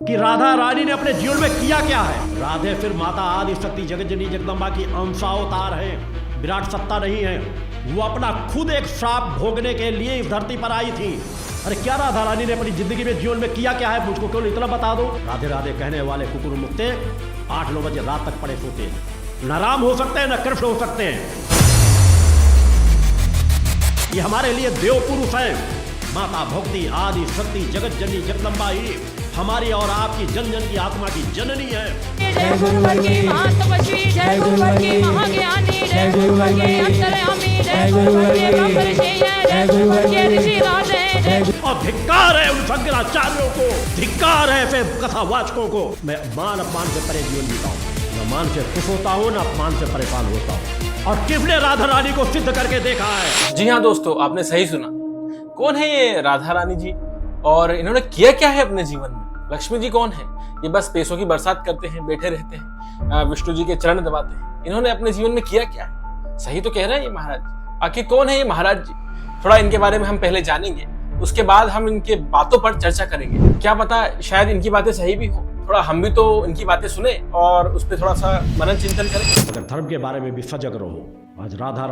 कि राधा रानी ने अपने जीवन में किया क्या है। राधे फिर माता आदि शक्ति जगज्जननी जगदम्बा की अंशावतार है, विराट सत्ता नहीं है। वो अपना खुद एक श्राप भोगने के लिए इस धरती पर आई थी। अरे क्या राधा रानी ने अपनी जिंदगी में जीवन में किया क्या है, मुझको केवल इतना बता दो। राधे राधे कहने वाले कुकुर मुक्ते 8-9 बजे रात तक पड़े सोते हैं, न राम हो सकते हैं न कृष्ण हो सकते हैं। ये हमारे लिए देव पुरुष है। माता भक्ति आदि शक्ति जगत जननी जगदम्बा ही हमारी और आपकी जन जन की आत्मा की जननी है। जय गुरुवर की महातपस्वी, जय गुरुवर की महाज्ञानी, जय गुरुवर के अंतर्यामी, जय गुरुवर के ब्रह्मर्षि, जय गुरुवर के ऋषि राधे। और धिक्कार है उन शंकराचार्यों को, धिक्कार है फिर कथावाचकों को। मैं मान अपमान से परे जीवन जीता हूँ, न मान से खुश होता हूँ न अपमान से परेशान होता हूँ। और किसने राधा रानी को सिद्ध करके देखा है। जी हाँ दोस्तों, आपने सही सुना। कौन है ये राधा रानी जी और इन्होंने किया क्या है अपने जीवन में? लक्ष्मी जी कौन है? ये बस पैसों की बरसात करते हैं, बैठे रहते हैं, विष्णु जी के चरण दबाते हैं। इन्होंने अपने जीवन में किया क्या है? सही तो कह रहे हैं ये महाराज जी। आखिर कौन है ये महाराज जी? थोड़ा इनके बारे में हम पहले जानेंगे, उसके बाद हम इनके बातों पर चर्चा करेंगे। क्या पता शायद इनकी बातें सही भी हो, थोड़ा हम भी तो इनकी बातें सुने और उस पर थोड़ा सा मनन चिंतन करें। अगर धर्म के बारे में भी सजग रहो। आज राधा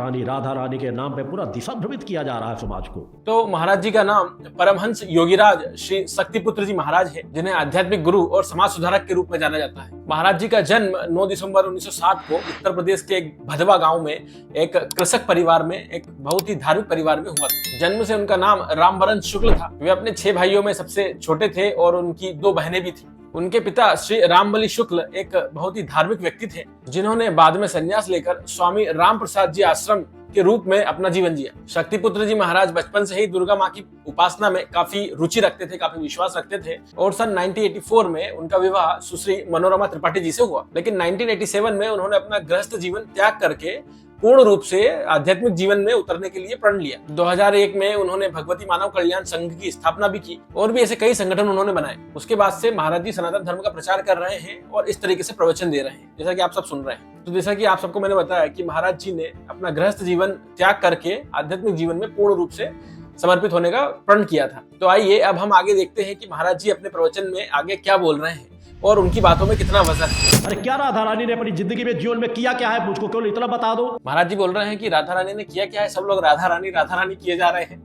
रानी के नाम पे पूरा दिशा भ्रमित किया जा रहा है समाज को। तो महाराज जी का नाम परमहंस योगीराज श्री शक्तिपुत्र जी महाराज है, जिन्हें आध्यात्मिक गुरु और समाज सुधारक के रूप में जाना जाता है। महाराज जी का जन्म 9 दिसंबर 1960 को उत्तर प्रदेश के एक भदवा गांव में एक कृषक परिवार में, एक बहुत ही धार्मिक परिवार में हुआ था। जन्म से उनका नाम रामवरण शुक्ल था। वे अपने 6 भाइयों में सबसे छोटे थे और उनकी 2 बहनें भी थी। उनके पिता श्री रामबली शुक्ल एक बहुत ही धार्मिक व्यक्ति थे, जिन्होंने बाद में संन्यास लेकर स्वामी राम प्रसाद जी आश्रम के रूप में अपना जीवन जिया। शक्तिपुत्र जी महाराज बचपन से ही दुर्गा माँ की उपासना में काफी रुचि रखते थे, काफी विश्वास रखते थे और सन 1984 में उनका विवाह सुश्री मनोरमा त्रिपाठी जी से हुआ। लेकिन 1987 में उन्होंने अपना गृहस्थ जीवन त्याग करके पूर्ण रूप से आध्यात्मिक जीवन में उतरने के लिए प्रण लिया। 2001 में उन्होंने भगवती मानव कल्याण संघ की स्थापना भी की और भी ऐसे कई संगठन उन्होंने बनाए। उसके बाद से महाराज जी सनातन धर्म का प्रचार कर रहे हैं और इस तरीके से प्रवचन दे रहे हैं, जैसा कि आप सब सुन रहे हैं। तो जैसा कि आप सबको मैंने बताया कि महाराज जी ने अपना गृहस्थ जीवन त्याग करके आध्यात्मिक जीवन में पूर्ण रूप से समर्पित होने का प्रण किया था। तो आइए अब हम आगे देखते हैं कि महाराज जी अपने प्रवचन में आगे क्या बोल रहे हैं और उनकी बातों में कितना वजन है। अरे क्या राधा रानी ने अपनी जिंदगी में जीवन में किया क्या है, मुझको केवल इतना बता दो। महाराज जी बोल रहे हैं कि राधा रानी ने किया क्या है। सब लोग राधा रानी किए जा रहे हैं,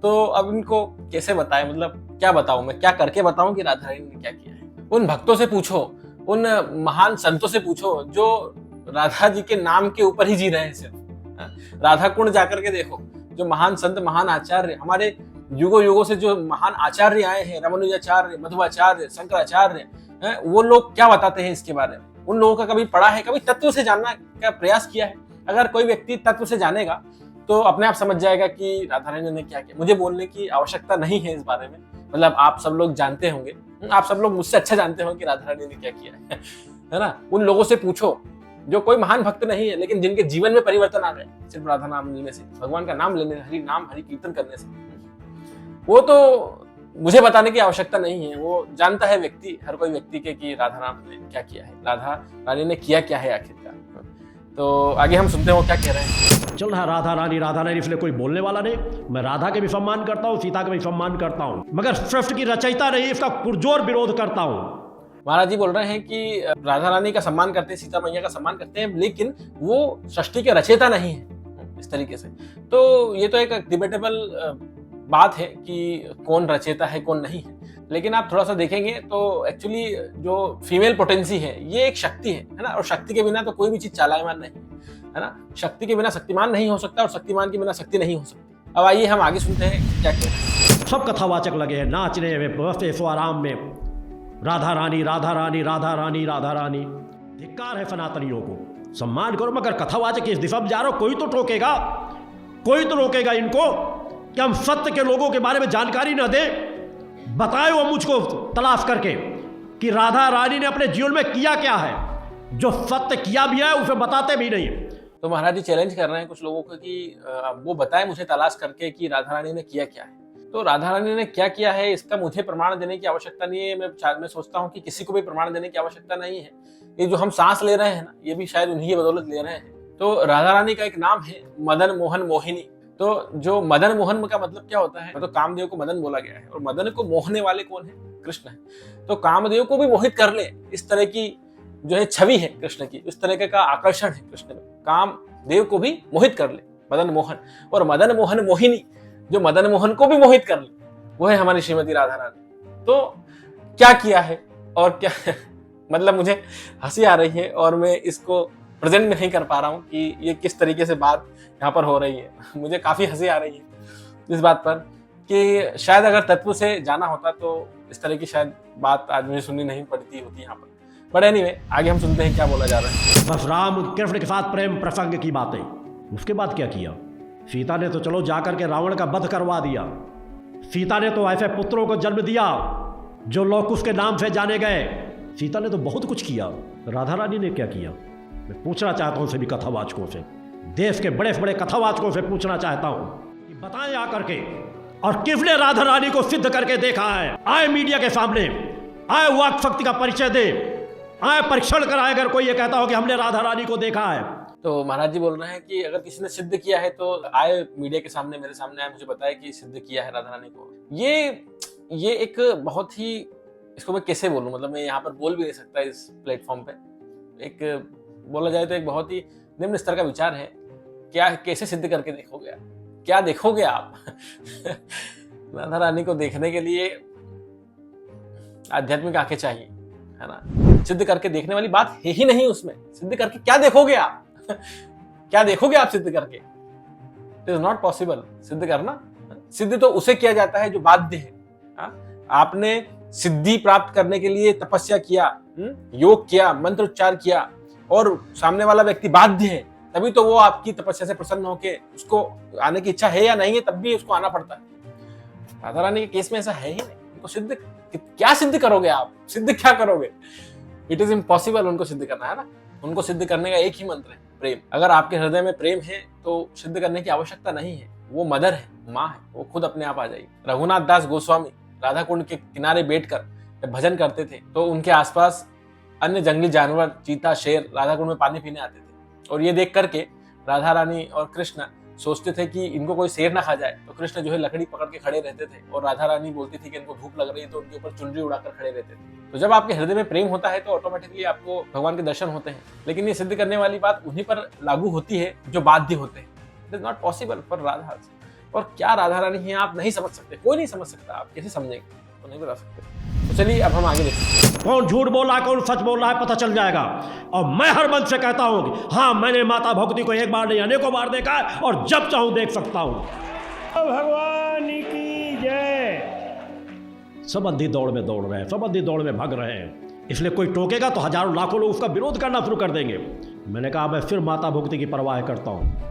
तो अब इनको कैसे बताएं, मतलब क्या बताऊं मैं, क्या करके बताऊं कि राधा रानी ने क्या किया है। उन भक्तों से पूछो, उन महान संतों से पूछो जो राधा जी के नाम के ऊपर ही जी रहे हैं। सिर्फ राधा कुंड जाकर के देखो, जो महान संत महान आचार्य हमारे युगों युगों से जो महान आचार्य आए हैं, रामानुजाचार्य, मध्वाचार्य, शंकराचार्य, वो लोग क्या बताते हैं इसके बारे में। उन लोगों का कभी पढ़ा है, कभी तत्व से जानना का प्रयास किया है? अगर कोई व्यक्ति तत्व से जानेगा तो अपने आप समझ जाएगा कि राधा रानी ने क्या किया। मुझे बोलने की आवश्यकता नहीं है इस बारे में, मतलब आप सब लोग जानते होंगे, आप सब लोग मुझसे अच्छा जानते होंगे कि राधा रानी ने क्या किया है ना। उन लोगों से पूछो जो कोई महान भक्त नहीं है, लेकिन जिनके जीवन में परिवर्तन आ गए सिर्फ राधा नाम लेने से, भगवान का नाम लेने, हरि कीर्तन करने से। वो तो मुझे बताने की आवश्यकता नहीं है, वो जानता है व्यक्ति, हर कोई व्यक्ति के कि राधा राम ने क्या किया है, राधा रानी ने किया क्या है आखिरकार। तो आगे हम सुनते हो क्या कह रहे हैं। चल रहा राधा रानी इसलिए कोई बोलने वाला नहीं। मैं राधा के भी सम्मान करता हूँ, सीता का भी सम्मान करता हूँ, मगर सृष्टि की रचयिता नहीं, इसका पुरजोर विरोध करता हूँ। महाराज जी बोल रहे हैं कि राधा रानी का सम्मान करते हैं, सीता मैया का सम्मान करते हैं, लेकिन वो सृष्टि के रचयिता नहीं है इस तरीके से। तो ये तो एक डिबेटेबल बात है कि कौन रचयिता है कौन नहीं है। लेकिन आप थोड़ा सा देखेंगे तो एक्चुअली जो फीमेल पोटेंसी है ये एक शक्ति है ना, और शक्ति के बिना तो कोई भी चीज चालायमान नहीं है ना। शक्ति के बिना शक्तिमान नहीं हो सकता और शक्तिमान के बिना शक्ति नहीं हो सकती। अब आइए हम आगे सुनते हैं क्या कहते हैं। सब कथावाचक लगे हैं नाचने में, बस आराम में, राधा रानी। धिक्कार है सनातनियों को, सम्मान करो, मगर कथावाचक इस दिशा में जा रहा हो, कोई तो टोकेगा, कोई तो रोकेगा इनको कि हम सत्य के लोगों के बारे में जानकारी न दे। बताए वो मुझको तलाश करके कि राधा रानी ने अपने जीवन में किया क्या है, जो सत्य किया भी है उसे बताते भी नहीं। तो महाराज जी चैलेंज कर रहे हैं कुछ लोगों को कि वो बताए मुझे तलाश करके कि राधा रानी ने किया क्या है। तो राधा रानी ने क्या किया है इसका मुझे प्रमाण देने की आवश्यकता नहीं है। मैं सोचता हूँ कि किसी को भी प्रमाण देने की आवश्यकता नहीं है। ये जो हम सांस ले रहे हैं ना, ये भी शायद उन्हीं की बदौलत ले रहे हैं। तो राधा रानी का एक नाम है मदन मोहन मोहिनी। तो जो मदन मोहन का मतलब क्या होता है, तो कामदेव को मदन बोला गया है और मदन को मोहने वाले कौन है, कृष्ण है। तो कामदेव को भी मोहित कर ले, इस तरह की जो है छवि है कृष्ण की, इस तरह का आकर्षण है कृष्ण में, कामदेव को भी मोहित कर ले मदन मोहन। और मदन मोहन मोहिनी जो मदन मोहन को भी मोहित कर ले, वो है हमारी श्रीमती राधा रानी। तो क्या किया है और क्या मतलब मुझे हंसी आ रही है और मैं इसको प्रेजेंट में नहीं कर पा रहा हूँ कि ये किस तरीके से बात यहाँ पर हो रही है। मुझे काफी हंसी आ रही है इस बात पर कि शायद अगर तत्व से जाना होता तो इस तरह की शायद बात आज मुझे सुननी नहीं पड़ती होती यहाँ पर। बट एनीवे, आगे हम सुनते हैं क्या बोला जा रहा है। बस राम कृष्ण के साथ प्रेम प्रसंग की बातें। उसके बाद क्या किया? सीता ने तो चलो जाकर के रावण का वध करवा दिया। सीता ने तो ऐसे पुत्रों को जन्म दिया जो लोग उसके नाम से जाने गए। सीता ने तो बहुत कुछ किया। राधा रानी ने क्या किया? मैं पूछना चाहता हूँ सभी कथावाचकों से, देश के बड़े बड़े कथावाचकों से पूछना चाहता हूँ कि बताएं आकर के, और किसने राधा रानी को सिद्ध करके देखा है? आए मीडिया के सामने, आए वाक शक्ति का परिचय दे, आए परीक्षण कराए अगर कोई ये कहता हो कि हमने राधा रानी को देखा है। तो महाराज जी बोल रहे हैं कि अगर किसी ने सिद्ध किया है तो आए मीडिया के सामने, मेरे सामने आए, मुझे बताए कि सिद्ध किया है राधा रानी को। ये एक बहुत ही, इसको मैं कैसे बोलूं, मतलब मैं यहाँ पर बोल भी नहीं सकता इस प्लेटफॉर्म पे। एक बोला जाए तो एक बहुत ही निम्न स्तर का विचार है। क्या कैसे सिद्ध करके देखोगे आप? क्या देखोगे आप? राधा रानी को देखने के लिए आध्यात्मिक आंखें चाहिए, है ना। सिद्ध करके देखने वाली बात है ही नहीं उसमें। सिद्ध करके क्या देखोगे आप? क्या देखोगे आप सिद्ध करके? इट इज नॉट पॉसिबल सिद्ध करना। सिद्ध तो उसे किया जाता है जो बाध्य है। आपने सिद्धि प्राप्त करने के लिए तपस्या किया, योग किया, मंत्र उच्चार किया और सामने वाला व्यक्ति बाध्य है, तभी तो वो आपकी तपस्या से प्रसन्न होके, उसको आने की इच्छा है या नहीं है तब भी उसको आना पड़ता है। राधा रानी के केस में ऐसा है ही नहीं। उनको सिद्ध क्या सिद्ध करोगे आप? सिद्ध क्या करोगे? इट इज इम्पॉसिबल उनको सिद्ध करना, है ना। उनको सिद्ध करने का एक ही मंत्र है, प्रेम। अगर आपके हृदय में प्रेम है तो सिद्ध करने की आवश्यकता नहीं है। वो मदर है, माँ है, वो खुद अपने आप आ जाएगी। रघुनाथ दास गोस्वामी राधा कुंड के किनारे बैठकर भजन करते थे तो उनके आसपास अन्य जंगली जानवर, चीता, शेर राधा कुंड में पानी पीने आते थे, और ये देख करके राधा रानी और कृष्ण सोचते थे कि इनको कोई शेर ना खा जाए। तो कृष्ण जो है लकड़ी पकड़ के खड़े रहते थे और राधा रानी बोलती थी कि इनको धूप लग रही है, तो उनके ऊपर चुनरी उड़ाकर खड़े रहते थे। तो जब आपके हृदय में प्रेम होता है तो ऑटोमेटिकली आपको भगवान के दर्शन होते हैं। लेकिन ये सिद्ध करने वाली बात उन्हीं पर लागू होती है जो बाध्य होते हैं। It is not possible for Radha. और क्या राधा रानी है आप नहीं समझ सकते, कोई नहीं समझ सकता। आप कैसे समझेंगे? तो नहीं बता सकते। तो चलिए अब हम आगे देखते हैं। कौन झूठ बोल रहा है, कौन सच बोल रहा है, पता चल जाएगा। और मैं हर मन से कहता हूं कि हाँ, मैंने माता भगवती को एक बार नहीं अनेकों बार देखा है और जब चाहूं देख सकता हूं। भगवान की जय। सब अंधी दौड़ में दौड़ रहे हैं, सब अंधी दौड़ में भाग रहे हैं। इसलिए कोई टोकेगा तो हजारों लाखों लोग उसका विरोध करना शुरू कर देंगे। मैंने कहा मैं फिर माता भगवती की परवाह करता हूं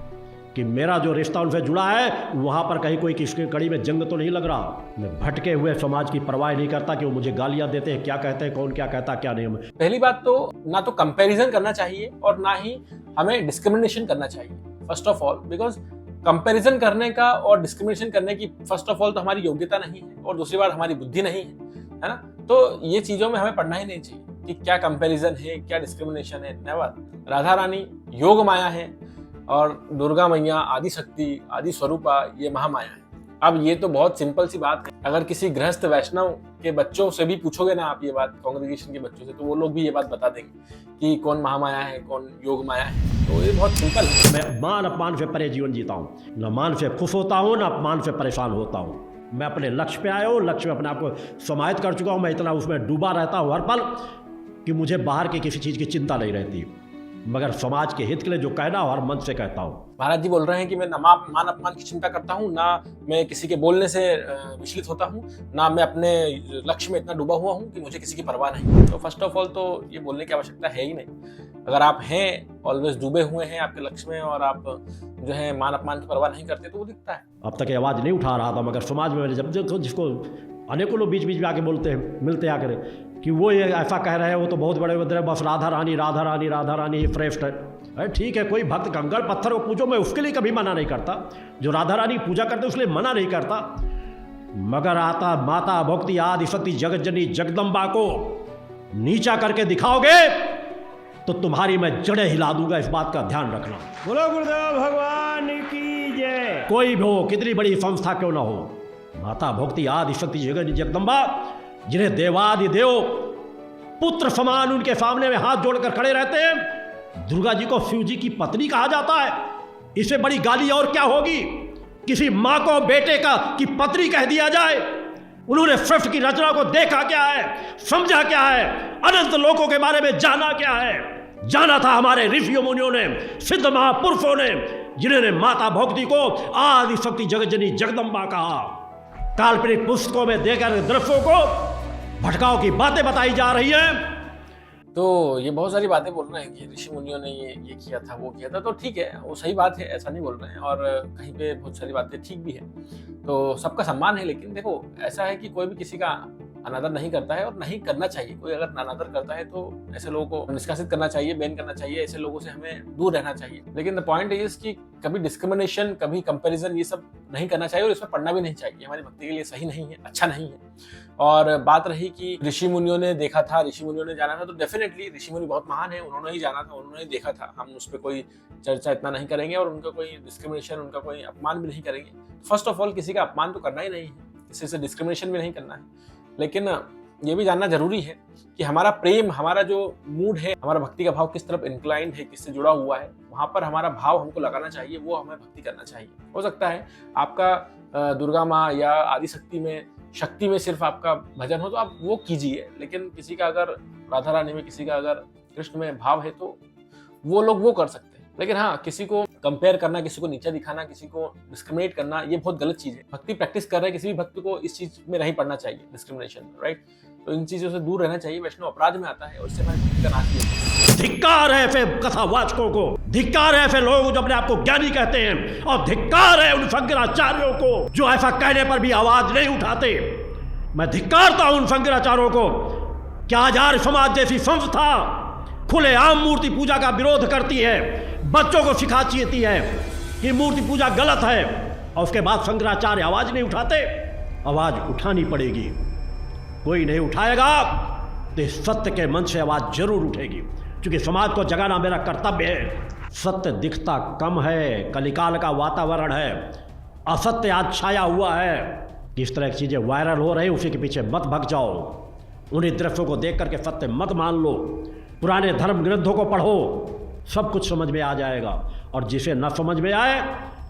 कि मेरा जो रिश्ता उनसे जुड़ा है वहां पर कहीं कोई किसकी कड़ी में जंग तो नहीं लग रहा। मैं भटके हुए समाज की परवाह नहीं करता कि वो मुझे गालियां देते हैं, क्या कहते हैं, कौन क्या कहता, क्या नहीं। पहली बात तो ना तो कंपैरिजन करना चाहिए और ना ही हमें डिस्क्रिमिनेशन करना चाहिए, first of all. Because comparison करने का और डिस्क्रिमिनेशन करने की फर्स्ट ऑफ ऑल तो हमारी योग्यता नहीं है और दूसरी बात हमारी बुद्धि नहीं है ना। तो ये चीजों में हमें पढ़ना ही नहीं चाहिए कि क्या कंपैरिजन है, क्या डिस्क्रिमिनेशन है। नेवर। राधा रानी योग माया है और दुर्गा मैया आदि शक्ति, आदि स्वरूपा ये महामाया है। अब ये तो बहुत सिंपल सी बात है। अगर किसी गृहस्थ वैष्णव के बच्चों से भी पूछोगे ना आप ये बात, कांग्रेगेशन के बच्चों से, तो वो लोग भी ये बात बता देंगे कि कौन महामाया है, कौन योग माया है। तो ये बहुत सिंपल है। मैं मान अपमान से परे जीवन जीता हूँ, न मान से खुश होता हूँ, न अपमान से परेशान होता हूँ। मैं अपने लक्ष्य पे आया हूँ, लक्ष्य में अपने आप को समाहित कर चुका हूँ। मैं इतना उसमें डूबा रहता हूँ हर पल कि मुझे बाहर की किसी चीज़ की चिंता नहीं रहती, मगर समाज के हित के लिए जो कहना हो हर मन से कहता हूँ। महाराज जी बोल रहे हैं कि मैं ना मान अपमान की चिंता करता हूँ, ना मैं किसी के बोलने से विचलित होता हूँ, ना मैं अपने लक्ष्य में इतना डूबा हुआ हूँ कि मुझे किसी की परवाह नहीं। तो फर्स्ट ऑफ ऑल तो ये बोलने की आवश्यकता है ही नहीं। अगर आप हैं ऑलवेज डूबे हुए हैं आपके लक्ष्य में और आप जो है मान अपमान की परवाह नहीं करते, तो वो दिखता है। अब तक आवाज़ नहीं उठा रहा था, मगर समाज में मैंने जब देखो, जिसको अनेकों लोग बीच बीच में आके बोलते हैं, मिलते आकर कि वो ये ऐसा कह रहे हैं, वो तो बहुत बड़े बड़े, बस राधा रानी राधा रानी राधा रानी ही श्रेष्ठ है। अरे ठीक है, कोई भक्त कंकड़ पत्थर को पूजो, मैं उसके लिए कभी मना नहीं करता। जो राधा रानी पूजा करते उसके लिए मना नहीं करता, मगर आता माता भक्ति आदि शक्ति जगत जननी जगदम्बा को नीचा करके दिखाओगे तो तुम्हारी मैं जड़ें हिला दूंगा। इस बात का ध्यान रखना। बोलो गुरुदेव भगवान की लीजिए। कोई भी हो, कितनी बड़ी संस्था क्यों ना हो, माता भक्ति आदि शक्ति जगत जगदम्बा, जिन्हें देवादि देव पुत्र समान उनके सामने में हाथ जोड़कर खड़े रहते हैं, दुर्गा जी को शिव जी की पत्नी कहा जाता है। इससे बड़ी गाली और क्या होगी? किसी माँ को बेटे की पत्नी कह दिया जाए। उन्होंने सृष्टि की रचना को देखा क्या है, समझा क्या है, अनंत लोकों के बारे में जाना क्या है। जाना था हमारे ऋषियों मुनियों ने, सिद्ध महापुरुषों ने, जिन्होंने माता भक्ति को आदि शक्ति जगतजननी जगदम्बा कहा। काल्पनिक पुस्तकों में देकर दृश्यों को भटकाव की बातें बताई जा रही हैं। तो ये बहुत सारी बातें बोल रहे हैं कि ऋषि मुनियों ने ये किया था, वो किया था, तो ठीक है, वो सही बात है, ऐसा नहीं बोल रहे हैं, और कहीं पे बहुत सारी बातें ठीक भी है, तो सबका सम्मान है। लेकिन देखो, ऐसा है कि कोई भी किसी का अनादर नहीं करता है और नहीं करना चाहिए। कोई अगर अनादर करता है तो ऐसे लोगों को निष्कासित करना चाहिए, बैन करना चाहिए, ऐसे लोगों से हमें दूर रहना चाहिए। लेकिन द पॉइंट इज कि कभी डिस्क्रिमिनेशन, कभी कंपैरिजन, ये सब नहीं करना चाहिए और इसमें पढ़ना भी नहीं चाहिए। हमारी भक्ति के लिए सही नहीं है, अच्छा नहीं है। और बात रही कि ऋषि मुनियों ने देखा था, ऋषि मुनियों ने जाना था, तो डेफिनेटली ऋषि मुनि बहुत महान है, उन्होंने ही जाना था, उन्होंने ही देखा था। हम उस पर कोई चर्चा इतना नहीं करेंगे और उनका कोई डिस्क्रिमिनेशन, उनका कोई अपमान भी नहीं करेंगे। फर्स्ट ऑफ ऑल, किसी का अपमान तो करना ही नहीं है, किसी से डिस्क्रिमिनेशन भी नहीं करना है। लेकिन ये भी जानना जरूरी है कि हमारा प्रेम, हमारा जो मूड है, हमारा भक्ति का भाव किस तरफ इंक्लाइंड है, किससे जुड़ा हुआ है, वहां पर हमारा भाव हमको लगाना चाहिए, वो हमें भक्ति करना चाहिए। हो सकता है आपका दुर्गा माँ या आदि शक्ति में सिर्फ आपका भजन हो तो आप वो कीजिए, लेकिन किसी का अगर राधा रानी में, किसी का अगर कृष्ण में भाव है तो वो लोग वो कर सकते हैं। लेकिन हाँ, किसी को कंपेयर करना, किसी को नीचा दिखाना, किसी को डिस्क्रिमिनेट करना, ये बहुत गलत चीज है। भक्ति प्रैक्टिस कर रहे हैं, किसी भी भक्त को इस चीज में नहीं पड़ना चाहिए, डिस्क्रिमिनेशन, राइट। तो इन चीजों से दूर रहना चाहिए। वैष्णव अपराध में आता है और इससे हमारी भक्ति का नाश भी होता है। धिक्कार है फिर कथावाचकों को, धिक्कार है फिर लोग जो अपने आप को ज्ञानी कहते हैं, और धिक्कार है उन शंकराचार्यों को जो ऐसा कहने पर भी आवाज नहीं उठाते। मैं धिक्कारता हूं उन शंकराचार्यों को। क्या आचार्य समाज जैसी संस्था खुलेआम मूर्ति पूजा का विरोध करती है, बच्चों को सिखाती है कि मूर्ति पूजा गलत है, और उसके बाद शंकराचार्य आवाज नहीं उठाते? आवाज उठानी पड़ेगी। कोई नहीं उठाएगा तो सत्य के मन से आवाज जरूर उठेगी, क्योंकि समाज को जगाना मेरा कर्तव्य है। सत्य दिखता कम है, कलिकाल का वातावरण है, असत्य आज छाया हुआ है। किस तरह की चीजें वायरल हो रही है, उसी के पीछे मत भग जाओ। उन्हीं दृश्यों को देख करके सत्य मत मान लो। पुराने धर्म ग्रंथों को पढ़ो, सब कुछ समझ में आ जाएगा। और जिसे न समझ में आए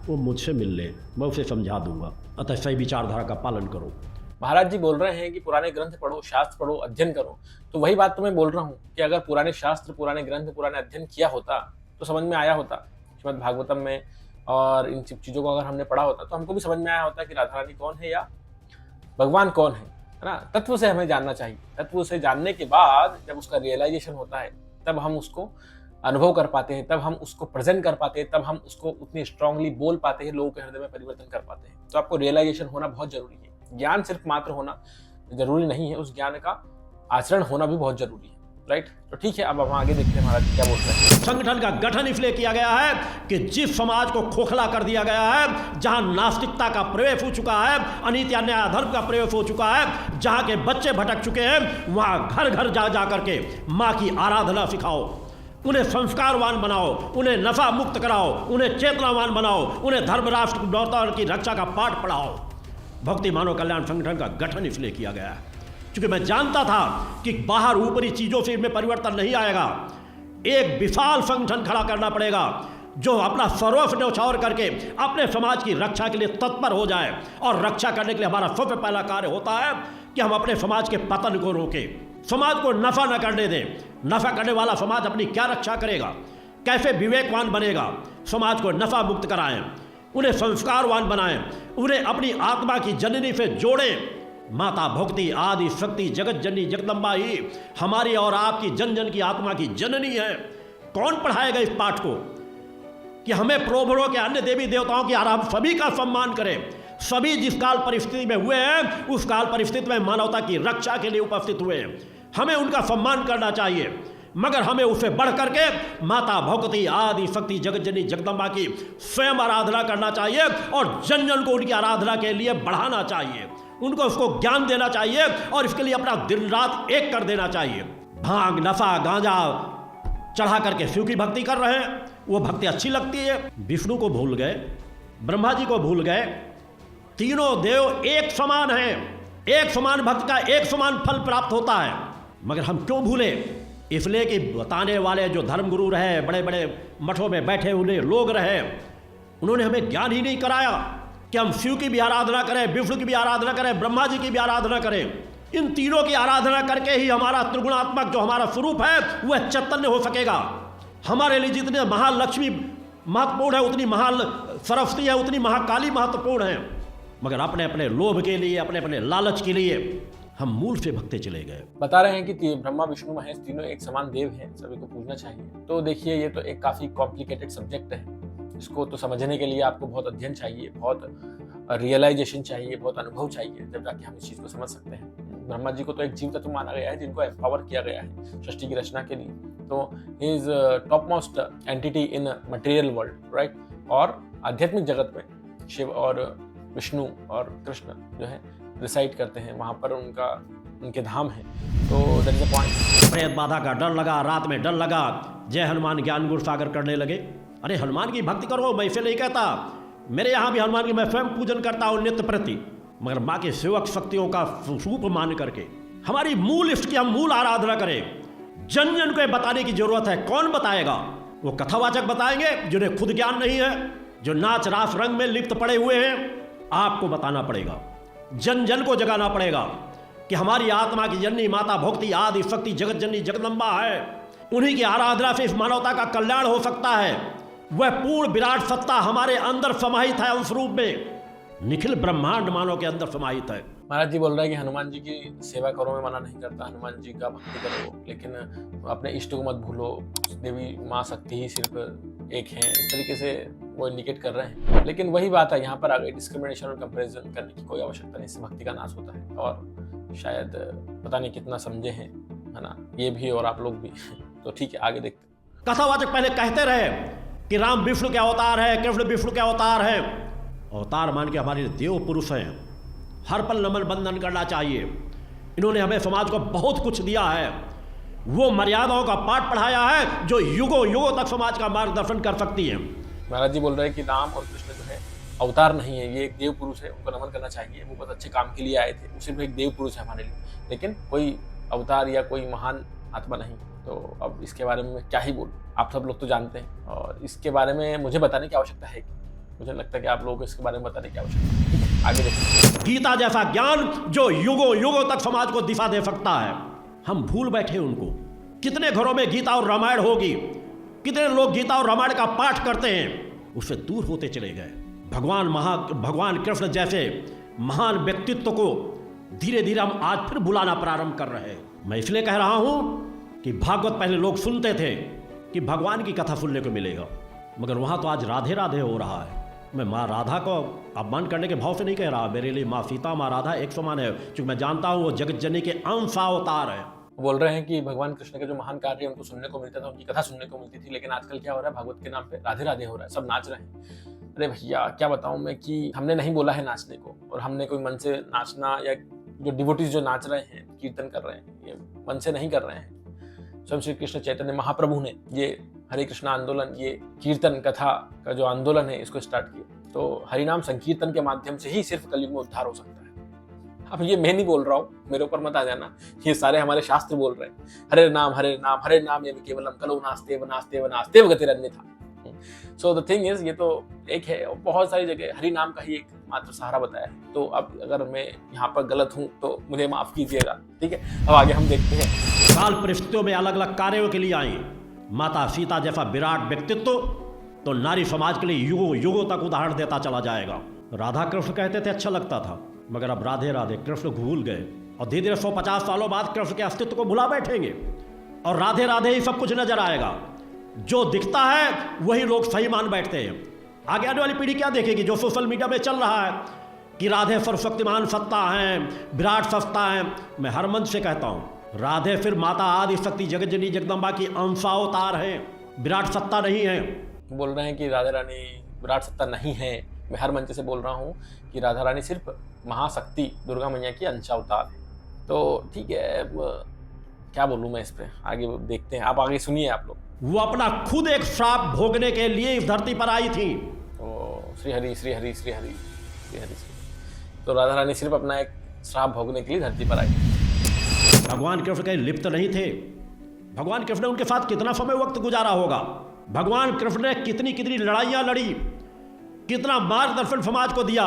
वो मुझसे मिल ले, मैं उसे समझा दूंगा। अतः सही विचारधारा का पालन करो। महाराज जी बोल रहे हैं कि पुराने ग्रंथ पढ़ो, शास्त्र पढ़ो, अध्ययन करो। तो वही बात तो मैं बोल रहा हूँ कि अगर पुराने शास्त्र, पुराने ग्रंथ, पुराने अध्ययन किया होता तो समझ में आया होता। श्रीमद् भागवतम में और इन चीज़ों को अगर हमने पढ़ा होता तो हमको भी समझ में आया होता कि राधा रानी कौन है या भगवान कौन है ना। तत्व से हमें जानना चाहिए। तत्व से जानने के बाद जब उसका रियलाइजेशन होता है, तब हम उसको अनुभव कर पाते हैं, तब हम उसको प्रेजेंट कर पाते हैं, तब हम उसको उतनी स्ट्रांगली बोल पाते हैं, लोगों के हृदय में परिवर्तन कर पाते हैं। तो आपको रियलाइजेशन होना बहुत जरूरी है। ज्ञान सिर्फ मात्र होना जरूरी नहीं है, उस ज्ञान का आचरण होना भी बहुत जरूरी है, राइट। तो ठीक है, अब हम आगे देखते हैं महाराज क्या बोलते हैं। संगठन का गठन इसलिए किया गया है कि जिस समाज को खोखला कर दिया गया है, जहां नास्तिकता का प्रवेश हो चुका है, अनीति अन्याय अधर्म का प्रवेश हो चुका है, जहां के बच्चे भटक चुके हैं, वहां घर घर जा करके माँ की आराधना सिखाओ, उन्हें संस्कारवान बनाओ, उन्हें नशा मुक्त कराओ, उन्हें चेतनावान बनाओ, उन्हें धर्म राष्ट्र की रक्षा का पाठ पढ़ाओ। भक्ति मानव कल्याण संगठन का गठन इसलिए किया गया है क्योंकि मैं जानता था कि बाहर ऊपरी चीजों से इनमें परिवर्तन नहीं आएगा। एक विशाल संगठन खड़ा करना पड़ेगा जो अपना सर्वस्व न्यौछावर करके अपने समाज की रक्षा के लिए तत्पर हो जाए। और रक्षा करने के लिए हमारा सबसे पहला कार्य होता है कि हम अपने समाज के पतन को रोकें, समाज को नफा न करने दें। नफा करने वाला समाज अपनी क्या रक्षा करेगा? कैसे विवेकवान बनेगा? समाज को नफा मुक्त कराएं, उन्हें संस्कारवान बनाएं, उन्हें अपनी आत्मा की जननी से जोड़ें। माता भक्ति आदि शक्ति जगत जननी जगदम्बा ही हमारी और आपकी जन जन की आत्मा की जननी है। कौन पढ़ाएगा इस पाठ को कि हमें प्रोभरों के अन्य देवी देवताओं की आराम सभी का सम्मान करें। सभी जिस काल परिस्थिति में हुए हैं उस काल परिस्थिति में मानवता की रक्षा के लिए उपस्थित हुए हैं, हमें उनका सम्मान करना चाहिए। मगर हमें उससे बढ़ करके माता भगवती आदि शक्ति जगत जननी जगदम्बा की स्वयं आराधना करना चाहिए और जन जन को उनकी आराधना के लिए बढ़ाना चाहिए, उनको उसको ज्ञान देना चाहिए और इसके लिए अपना दिन रात एक कर देना चाहिए। भांग नशा गांजा चढ़ा करके शिव की भक्ति कर रहे हैं, वो भक्ति अच्छी लगती है। विष्णु को भूल गए, ब्रह्मा जी को भूल गए। तीनों देव एक समान हैं, एक समान भक्त का एक समान फल प्राप्त होता है। मगर हम क्यों भूले? इसलिए कि बताने वाले जो धर्मगुरु रहे, बड़े बड़े मठों में बैठे हुए लोग रहे, उन्होंने हमें ज्ञान ही नहीं कराया कि हम शिव की भी आराधना करें, विष्णु की भी आराधना करें, ब्रह्मा जी की भी आराधना करें। इन तीनों की आराधना करके ही हमारा त्रिगुणात्मक जो हमारा स्वरूप है वह चैतन्य हो सकेगा। हमारे लिए जितने महालक्ष्मी महत्वपूर्ण है, उतनी सरस्वती है, उतनी महाकाली महत्वपूर्ण है। मगर अपने अपने लोभ के लिए, अपने अपने लालच के लिए हम मूल से भगते चले गए। बता रहे हैं कि ब्रह्मा विष्णु महेश तीनों एक समान देव हैं, सभी को पूजना चाहिए। तो देखिए, ये तो एक काफी कॉम्प्लिकेटेड सब्जेक्ट है। इसको तो समझने के लिए आपको बहुत अध्ययन चाहिए, बहुत रियलाइजेशन चाहिए, बहुत अनुभव चाहिए, जब जाके हम इस चीज को समझ सकते हैं। ब्रह्मा जी को तो एक जीव तत्व माना गया है, जिनको एम्पावर किया गया है सृष्टि की रचना के लिए। तो he is top most entity in material world, right. और आध्यात्मिक जगत में शिव और विष्णु और कृष्ण जो है रिसाइड करते हैं, वहां पर उनके धाम है। तो दैट इज द पॉइंट। प्रेत बाधा का डर लगा, रात में डर लगा, जय हनुमान ज्ञान गुण सागर करने लगे। अरे हनुमान की भक्ति करो, मैं इसे नहीं कहता, मेरे यहाँ भी हनुमान की मैं स्वयं पूजन करता हूँ नित्य प्रति। मगर माँ के सेवक शक्तियों का स्वरूप मान करके हमारी मूल इष्ट की हम मूल आराधना करें। जन जन को बताने की जरूरत है। कौन बताएगा? वो कथावाचक बताएंगे जिन्हें खुद ज्ञान नहीं है, जो नाच रास रंग में लिप्त पड़े हुए हैं। आपको बताना पड़ेगा, जन जन को जगाना पड़ेगा कि हमारी आत्मा की जननी माता भोक्ति आदि शक्ति जगत जननी जगदम्बा है। उन्हीं की आराधना से इस मानवता का कल्याण हो सकता है। वह पूर्ण विराट सत्ता हमारे अंदर समाहित है, अंश रूप में निखिल ब्रह्मांड मानव के अंदर समाहित है। महाराज जी बोल रहे हैं कि हनुमान जी की सेवा करो, मैं मना नहीं करता, हनुमान जी का भक्ति करो, लेकिन अपने इष्ट को मत भूलो, देवी माँ शक्ति ही सिर्फ एक है, इस तरीके से वो इंडिकेट कर रहे हैं। लेकिन वही बात है, यहाँ पर आगे डिस्क्रिमिनेशन और कंपैरिजन करने की कोई आवश्यकता नहीं, इससे भक्ति का नाश होता है। और शायद पता नहीं कितना समझे हैं, है ना, ये भी और आप लोग भी। तो ठीक है, आगे देखते। कथावाचक पहले कहते रहे कि राम विष्णु के अवतार है, कृष्ण विष्णु के अवतार है। अवतार मान के हमारे देव पुरुष हैं, हर पल नमन बंदन करना चाहिए। इन्होंने हमें समाज को बहुत कुछ दिया है, वो मर्यादाओं का पाठ पढ़ाया है जो युगों युगों तक समाज का मार्गदर्शन कर सकती है। महाराज जी बोल रहे हैं कि राम और कृष्ण जो है अवतार नहीं है, ये एक देव पुरुष है, उनको नमन करना चाहिए। वो बहुत अच्छे काम के लिए आए थे, वो सिर्फ एक देव पुरुष है हमारे लिए, लेकिन कोई अवतार या कोई महान आत्मा नहीं। तो अब इसके बारे में मैं क्या ही बोलूं, आप सब लोग तो जानते हैं, और इसके बारे में मुझे बताने की आवश्यकता है। मुझे लगता है कि आप लोगों को इसके बारे में बताने की आवश्यकता है। आगे देखिए। गीता जैसा ज्ञान जो युगों युगों तक समाज को दिशा दे सकता है, हम भूल बैठे उनको। कितने घरों में गीता और रामायण होगी, कितने लोग गीता और रामायण का पाठ करते हैं, उससे दूर होते चले गए। भगवान कृष्ण जैसे महान व्यक्तित्व को धीरे धीरे हम आज फिर बुलाना प्रारंभ कर रहे हैं। मैं इसलिए कह रहा हूं कि भागवत पहले लोग सुनते थे कि भगवान की कथा सुनने को मिलेगा, मगर वहां तो आज राधे राधे हो रहा है। मैं माँ राधा को अपमान करने के भाव से नहीं कह रहा, मेरे लिए माँ सीता माँ राधा एक समान है, क्योंकि मैं जानता हूँ वो जगत जननी के अंशावतार है। बोल रहे हैं कि भगवान कृष्ण के जो महान कार्य उनको सुनने को मिलता था, उनकी कथा सुनने को मिलती थी, लेकिन आजकल क्या हो रहा है, भागवत के नाम पे राधे राधे हो रहा है, सब नाच रहे हैं। अरे भैया क्या बताऊं मैं कि हमने नहीं बोला है नाचने को, और हमने कोई मन से नाचना या जो डिवोटीज जो नाच रहे हैं, कीर्तन कर रहे हैं, ये मन से नहीं कर रहे हैं। स्वयं श्री कृष्ण चैतन्य महाप्रभु ने ये हरे कृष्णा आंदोलन, ये कीर्तन कथा का जो आंदोलन है, इसको स्टार्ट किया। तो हरिनाम संकीर्तन के माध्यम से ही सिर्फ कलयुग में उद्धार हो सकता है। अब ये मैं नहीं बोल रहा हूँ, मेरे ऊपर मत आ जाना, ये सारे हमारे शास्त्र बोल रहे हैं। हरे नाम हरे नाम ये केवलम कलो नास्तेव नास्तेव नास्तेव गतिरन्यथा। सो द थिंग इज, ये तो एक है, और बहुत सारी जगह हरि नाम का ही एक मात्र सहारा बताया है। तो अब अगर मैं यहाँ पर गलत हूँ तो मुझे माफ कीजिएगा, ठीक है। अब आगे हम देखते हैं। काल परिस्थितियों में अलग अलग कार्यों के लिए आई माता सीता जैसा विराट व्यक्तित्व तो नारी समाज के लिए युगों युगों तक उदाहरण देता चला जाएगा। राधा कृष्ण कहते थे, अच्छा लगता था, मगर अब राधे राधे कृष्ण भूल गए, और धीरे धीरे 150 सालों बाद कृष्ण के अस्तित्व को भुला बैठेंगे, और राधे राधे ही सब कुछ नजर आएगा। जो दिखता है वही लोग सही मान बैठते हैं। आगे आने वाली पीढ़ी क्या देखेगी? जो सोशल मीडिया में चल रहा है कि राधे सर्वशक्तिमान सत्ता हैं, विराट सत्ता हैं। मैं हर मंच से कहता हूँ, राधे फिर माता आदि शक्ति जगत जननी जगदम्बा की अंशावतार हैं, विराट सत्ता नहीं है। बोल रहे हैं कि राधा रानी विराट सत्ता नहीं है। मैं हर मंच से बोल रहा हूँ कि राधा रानी सिर्फ महाशक्ति दुर्गा मैया की अंशावतार है। तो ठीक है, क्या बोलूँ मैं इस पर, आगे देखते हैं। आप आगे सुनिए आप लोग। वो अपना खुद एक श्राप भोगने के लिए इस धरती पर आई थी। तो श्री हरि श्री हरि श्री हरि श्री हरि श्री। तो राधा रानी सिर्फ अपना एक श्राप भोगने के लिए धरती पर आई। भगवान कृष्ण कहीं लिप्त नहीं थे। भगवान कृष्ण ने उनके साथ कितना समय वक्त गुजारा होगा। भगवान कृष्ण ने कितनी कितनी लड़ाइयाँ लड़ी, कितना मार्गदर्शन समाज को दिया,